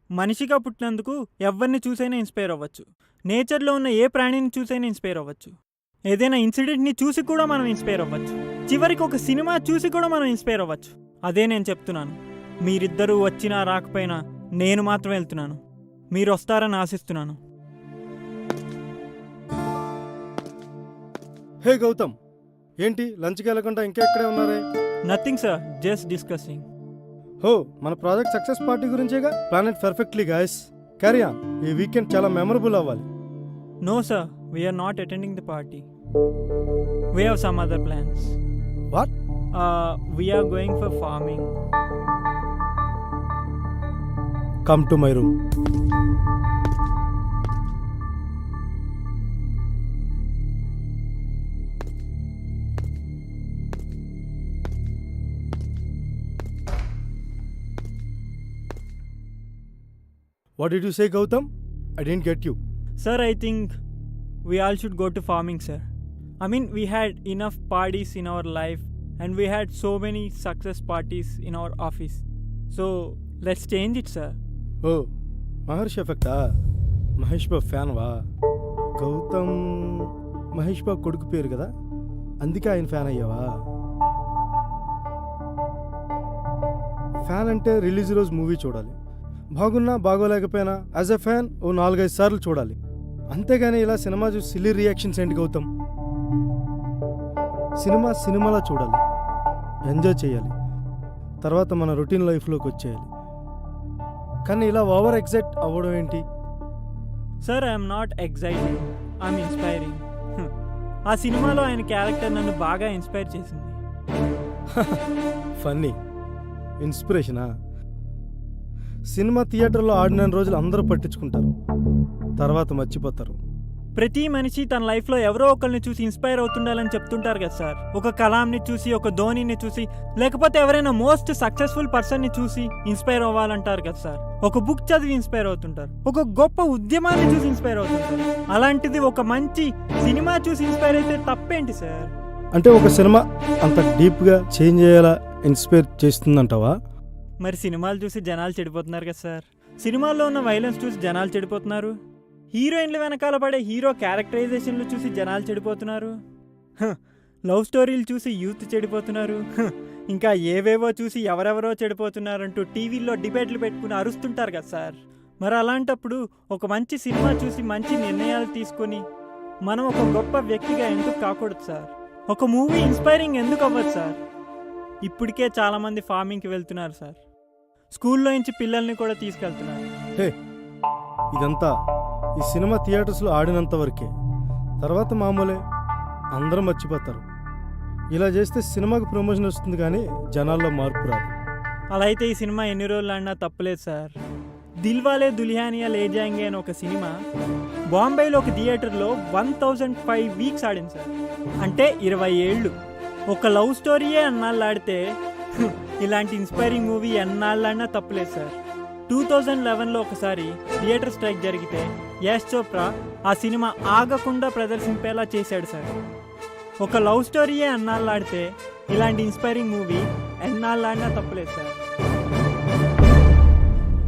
మనిషిగా పుట్టినందుకు ఎవరిని చూసైనా ఇన్స్పైర్ అవ్వచ్చు. నేచర్లో ఉన్న ఏ ప్రాణిని చూసైనా ఇన్స్పైర్ అవ్వచ్చు. ఏదైనా ఇన్సిడెంట్ని చూసి కూడా మనం ఇన్స్పైర్ అవ్వచ్చు. చివరికి ఒక సినిమా చూసి కూడా మనం ఇన్స్పైర్ అవ్వచ్చు. అదే నేను చెప్తున్నాను. మీరిద్దరూ వచ్చినా రాకపోయినా నేను మాత్రం వెళ్తున్నాను. మీరు వస్తారని ఆశిస్తున్నాను. హే గౌతమ్, ఏంటి లంచ్కి వెళ్ళకుండా ఇంకా ఎక్కడే ఉన్నారే? Nothing sir, just discussing. Oh, మన ప్రాజెక్ట్ సక్సెస్ పార్టీ గురించేగా. Plan it perfectly guys. Carry on. ఈ వీకెండ్ చాలా మెమరబుల్ అవ్వాలి. No sir, we're not attending the party. We have some other plans. What? We're going for farming. Come to my room. What did you say, Gautam? I didn't get you. Sir, I think we all should go to farming, sir. I mean, we had enough parties in our life and we had so many success parties in our office. So, let's change it, sir. Oh, Maharshi ఎఫెక్టా? Mahesh Babu fan వా? గౌతమ్ మహేష్ బాబు కొడుకు పేరు కదా, అందుకే ఆయన fan అయ్యావా? Fan అంటే release రోజు మూవీ చూడాలి. బాగున్నా బాగోలేకపోయినా యాజ్ ఎ ఫ్యాన్ ఓ 4-5 సార్లు చూడాలి. అంతేగాని ఇలా సినిమా చూసి సిల్లీ రియాక్షన్స్ ఏంటి గౌతమ్? సినిమాలా చూడాలి, ఎంజాయ్ చేయాలి, తర్వాత మన రొటీన్ లైఫ్లోకి వచ్చేయాలి. కానీ ఇలా ఓవర్ ఎగ్జైట్ అవ్వడం ఏంటి? Sir, I am not exciting. I am inspiring. ఆ సినిమాలో ఆయన క్యారెక్టర్ నన్ను బాగా ఇన్స్పైర్ చేసింది. ఫన్నీ. ఇన్స్పిరేషనా? సినిమా థియేటర్లో ఆడిన రోజులు అందరూ పట్టించుకుంటారు, తర్వాత మర్చిపోతారు. ప్రతి మనిషి తన లైఫ్లో ఎవరో ఒకరిని చూసి ఇన్స్పైర్ అవుతుండాలని చెప్తుంటారు కదా సార్. ఒక కలాంని చూసి, ఒక ధోనిని చూసి, లేకపోతే ఎవరైనా మోస్ట్ సక్సెస్ఫుల్ పర్సన్ని చూసి ఇన్స్పైర్ అవ్వాలంటారు కదా సార్. ఒక బుక్ చదివి ఇన్స్పైర్ అవుతుంటారు, ఒక గొప్ప ఉద్యమాన్ని చూసి ఇన్స్పైర్ అవుతుంటారు. అలాంటిది ఒక మంచి సినిమా చూసి ఇన్స్పైర్ అయితే తప్పేంటి సార్? అంటే ఒక సినిమా అంత డీప్గా చేంజ్ అయ్యేలా ఇన్స్పైర్ చేస్తుందంటావా? మరి సినిమాలు చూసి జనాలు చెడిపోతున్నారు కదా సార్. సినిమాల్లో ఉన్న వైలెన్స్ చూసి జనాలు చెడిపోతున్నారు. హీరోయిన్లు వెనకాల పడే హీరో క్యారెక్టరైజేషన్లు చూసి జనాలు చెడిపోతున్నారు. లవ్ స్టోరీలు చూసి యూత్ చెడిపోతున్నారు. ఇంకా ఏవేవో చూసి ఎవరెవరో చెడిపోతున్నారంటూ టీవీల్లో డిబేట్లు పెట్టుకుని అరుస్తుంటారు కదా సార్. మరి అలాంటప్పుడు ఒక మంచి సినిమా చూసి మంచి నిర్ణయాలు తీసుకొని మనం ఒక గొప్ప వ్యక్తిగా ఎందుకు కాకూడదు సార్? ఒక మూవీ ఇన్స్పైరింగ్ ఎందుకు అవ్వదు సార్? ఇప్పటికే చాలామంది ఫార్మింగ్కి వెళ్తున్నారు సార్. స్కూల్లో నుంచి పిల్లల్ని కూడా తీసుకెళ్తున్నారు. హే, ఇదంతా ఈ సినిమా థియేటర్స్లో ఆడినంత వరకే, తర్వాత మామూలే, అందరూ మర్చిపోతారు. ఇలా చేస్తే సినిమాకి ప్రమోషన్ వస్తుంది కానీ జనాల్లో మార్పు రాదు. అలా అయితే ఈ సినిమా ఎన్ని రోజులు ఆడినా తప్పలేదు సార్. దిల్వాలే దుల్హనియా లే జాయేంగే అని ఒక సినిమా బాంబేలో ఒక థియేటర్లో 1005 వీక్స్ ఆడింది సార్. అంటే 20 ఏళ్ళు. ఒక లవ్ స్టోరీయే అన్నాళ్ళు ఆడితే ఇలాంటి ఇన్స్పైరింగ్ మూవీ ఎన్నాళ్ళన్నా తప్పలేదు సార్. 2011లో ఒకసారి థియేటర్ స్ట్రైక్ జరిగితే యాష్ చోప్రా ఆ సినిమా ఆగకుండా ప్రదర్శింపేలా చేశాడు సార్. ఒక లవ్ స్టోరీయే అన్నాళ్ళు ఆడితే ఇలాంటి ఇన్స్పైరింగ్ మూవీ ఎన్నాళ్ళన్నా తప్పలేదు సార్.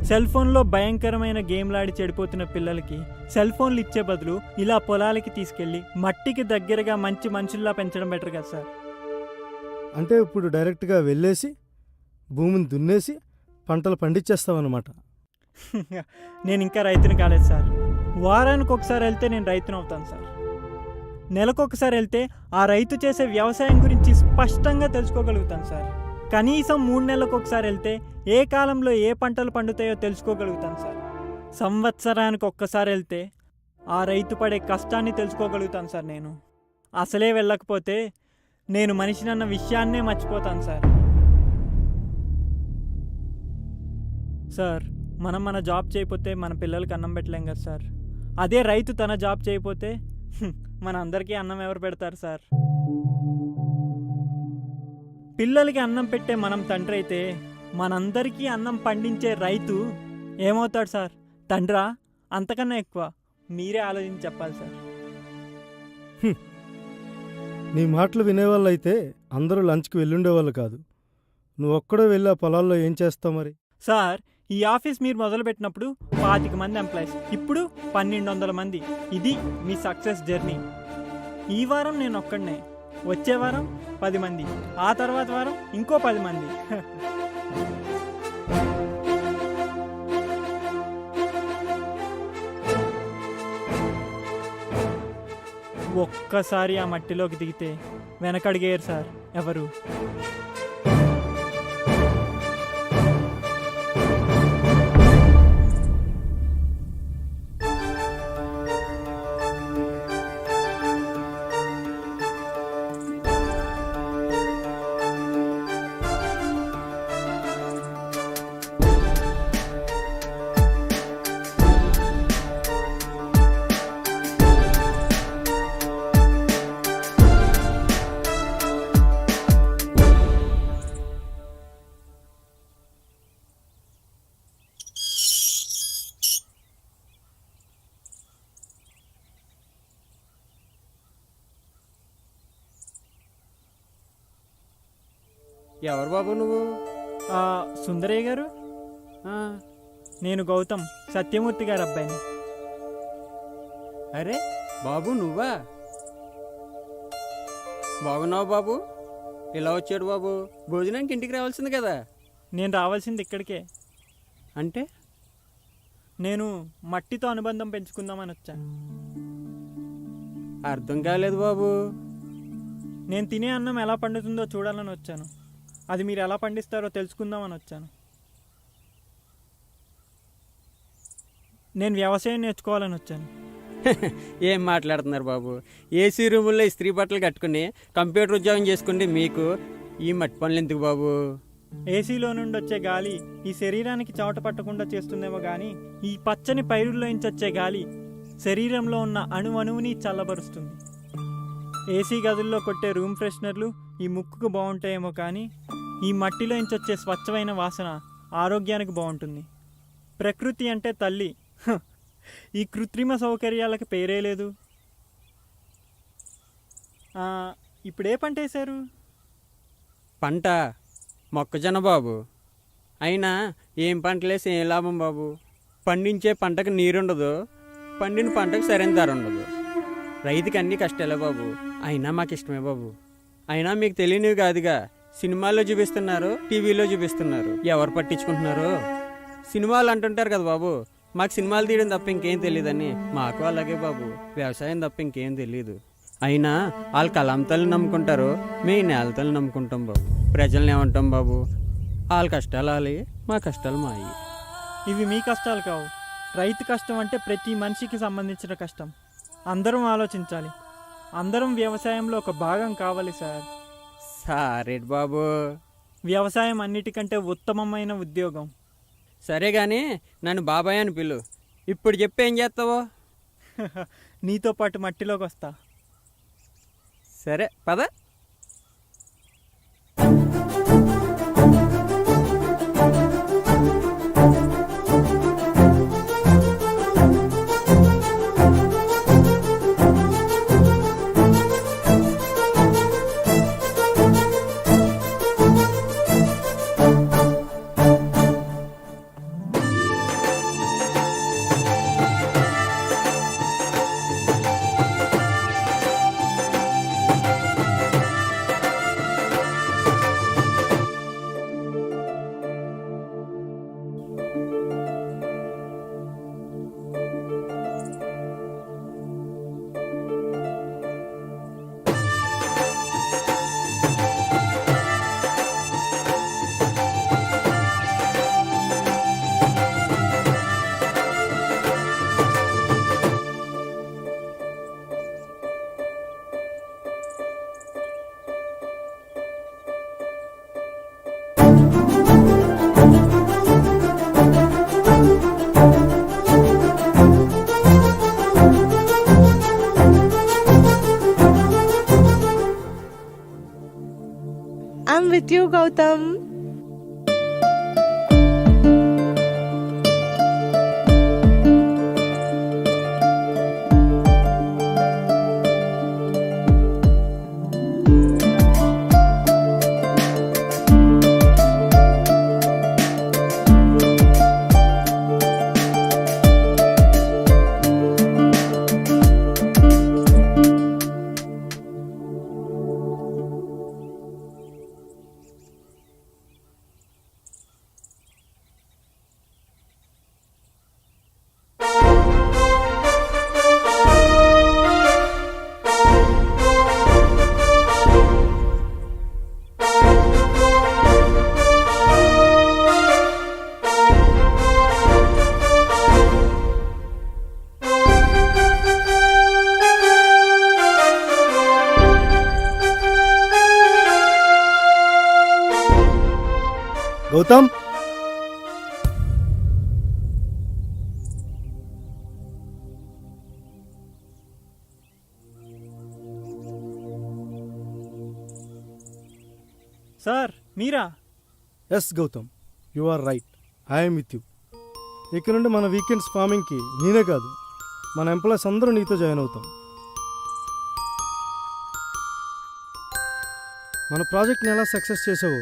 సెల్ ఫోన్లో భయంకరమైన గేమ్లాడి చెడిపోతున్న పిల్లలకి సెల్ ఫోన్లు ఇచ్చే బదులు ఇలా పొలాలకి తీసుకెళ్ళి మట్టికి దగ్గరగా మంచి మనుషుల్లా పెంచడం బెటర్ కదా సార్. అంటే ఇప్పుడు డైరెక్ట్గా వెళ్ళేసి భూమిని దున్నేసి పంటలు పండించేస్తామన్నమాట. నేను ఇంకా రైతుని కాలేదు సార్. వారానికి ఒకసారి వెళ్తే నేను రైతుని అవుతాను సార్. నెలకొకసారి వెళ్తే ఆ రైతు చేసే వ్యవసాయం గురించి స్పష్టంగా తెలుసుకోగలుగుతాను సార్. కనీసం 3 నెలలకు ఒకసారి వెళ్తే ఏ కాలంలో ఏ పంటలు పండుతాయో తెలుసుకోగలుగుతాను సార్. సంవత్సరానికి ఒక్కసారి వెళ్తే ఆ రైతు పడే కష్టాన్ని తెలుసుకోగలుగుతాను సార్. నేను అసలే వెళ్ళకపోతే నేను మనిషినన్న విషయాన్నే మర్చిపోతాను సార్. సార్, మనం మన జాబ్ చేయకపోతే మన పిల్లలకి అన్నం పెట్టలేం కదా సార్. అదే రైతు తన జాబ్ చేయకపోతే మన అందరికీ అన్నం ఎవరు పెడతారు సార్? పిల్లలకి అన్నం పెట్టే మనం తండ్రి అయితే మనందరికీ అన్నం పండించే రైతు ఏమవుతాడు సార్? తండ్రా? అంతకన్నా ఎక్కువ. మీరే ఆలోచించి చెప్పాలి సార్. నీ మాటలు వినేవాళ్ళు అయితే అందరూ లంచ్కి వెళ్ళుండేవాళ్ళు కాదు. నువ్వు ఒక్కడే వెళ్ళి ఆ పొలాల్లో ఏం చేస్తావు మరి? సార్, ఈ ఆఫీస్ మీరు మొదలుపెట్టినప్పుడు 25 మంది ఎంప్లాయీస్, ఇప్పుడు 1200 మంది. ఇది మీ సక్సెస్ జర్నీ. ఈ వారం నేను ఒక్కడనే, వచ్చే వారం 10 మంది, ఆ తర్వాత వారం ఇంకో 10 మంది. ఒక్కసారి ఆ మట్టిలోకి దిగితే వెనకడిగేయరు సార్ ఎవరు. ఎవరు బాబు నువ్వు? సుందరయ్య గారు, ఆ, నేను గౌతమ్, సత్యమూర్తి గారి అబ్బాయిని. అరే బాబు నువ్వా? బాగున్నావు బాబు? ఇలా వచ్చాడు బాబు, భోజనానికి ఇంటికి రావాల్సింది కదా. నేను రావాల్సింది ఇక్కడికే. అంటే నేను మట్టితో అనుబంధం పెంచుకుందామని వచ్చాను. అర్థం కాలేదు బాబు. నేను తినే అన్నం ఎలా పండుతుందో చూడాలని వచ్చాను. అది మీరు ఎలా పండిస్తారో తెలుసుకుందామని వచ్చాను. నేను వ్యవసాయం నేర్చుకోవాలని వచ్చాను. ఏం మాట్లాడుతున్నారు బాబు? ఏసీ రూముల్లో ఇస్త్రీ బట్టలు కట్టుకుని కంప్యూటర్ ఉద్యోగం చేసుకుంటే మీకు ఈ మట్టి పనులు ఎందుకు బాబు? ఏసీలో నుండి వచ్చే గాలి ఈ శరీరానికి చెమట పట్టకుండా చేస్తుందేమో కానీ ఈ పచ్చని పైరుల్లోంచి వచ్చే గాలి శరీరంలో ఉన్న అణువుని చల్లబరుస్తుంది. ఏసీ గదుల్లో కొట్టే రూమ్ ఫ్రెషనర్లు ఈ ముక్కుకు బాగుంటాయేమో కానీ ఈ మట్టిలోంచి వచ్చే స్వచ్ఛమైన వాసన ఆరోగ్యానికి బాగుంటుంది. ప్రకృతి అంటే తల్లి. ఈ కృత్రిమ సౌకర్యాలకు పేరే లేదు. ఇప్పుడే పంట వేశారు? పంట మొక్కజొన్న బాబు. అయినా ఏం పంటలేసి ఏం లాభం బాబు? పండించే పంటకు నీరుండదు, పండిన పంటకు సరైన ధర ఉండదు. రైతుకి అన్ని కష్టాలే బాబు. అయినా మాకు ఇష్టమే బాబు. అయినా మీకు తెలియనివి కాదుగా, సినిమాల్లో చూపిస్తున్నారు, టీవీలో చూపిస్తున్నారు, ఎవరు పట్టించుకుంటున్నారు? సినిమాలు అంటుంటారు కదా బాబు, మాకు సినిమాలు తీయడం తప్ప ఇంకేం తెలియదని. మాకు అలాగే బాబు, వ్యవసాయం తప్ప ఇంకేం తెలియదు. అయినా వాళ్ళు కలాంతల్ని నమ్ముకుంటారు, మేము నేలతల్ని నమ్ముకుంటాం బాబు. ప్రజల్ని ఏమంటాం బాబు? వాళ్ళ కష్టాలు వాళ్ళవి, మా కష్టాలు మావి. ఇవి మీ కష్టాలు కావు. రైతు కష్టం అంటే ప్రతి మనిషికి సంబంధించిన కష్టం. అందరం ఆలోచించాలి. అందరం వ్యవసాయంలో ఒక భాగం కావాలి సార్. సారేట్ బాబు. వ్యవసాయం అన్నిటికంటే ఉత్తమమైన ఉద్యోగం. సరే కానీ నన్ను బాబాయ్ అని పిలు. ఇప్పుడు చెప్పి ఏం చేస్తావో? నీతో పాటు మట్టిలోకి వస్తా. సరే పద. I'm with you, Gautam. Gautam, sir మీరా? Yes Gautam, you are right. I'm with you. ఇక నుండి మన వీకెండ్స్ ఫార్మింగ్కి నేనే కాదు, మన ఎంప్లాయీస్ అందరూ నీతో జాయిన్ అవుతాం. మన ప్రాజెక్ట్ని ఎలా సక్సెస్ చేసావో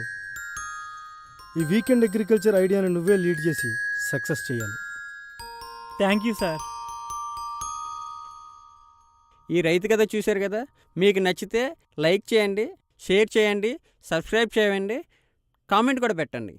ఈ వీకెండ్ అగ్రికల్చర్ ఐడియాని నువ్వే లీడ్ చేసి సక్సెస్ చేయాలి. Thank you sir. ఈ రైతు కథ చూశారు కదా, మీకు నచ్చితే లైక్ చేయండి, షేర్ చేయండి, సబ్స్క్రైబ్ చేయండి, కామెంట్ కూడా పెట్టండి.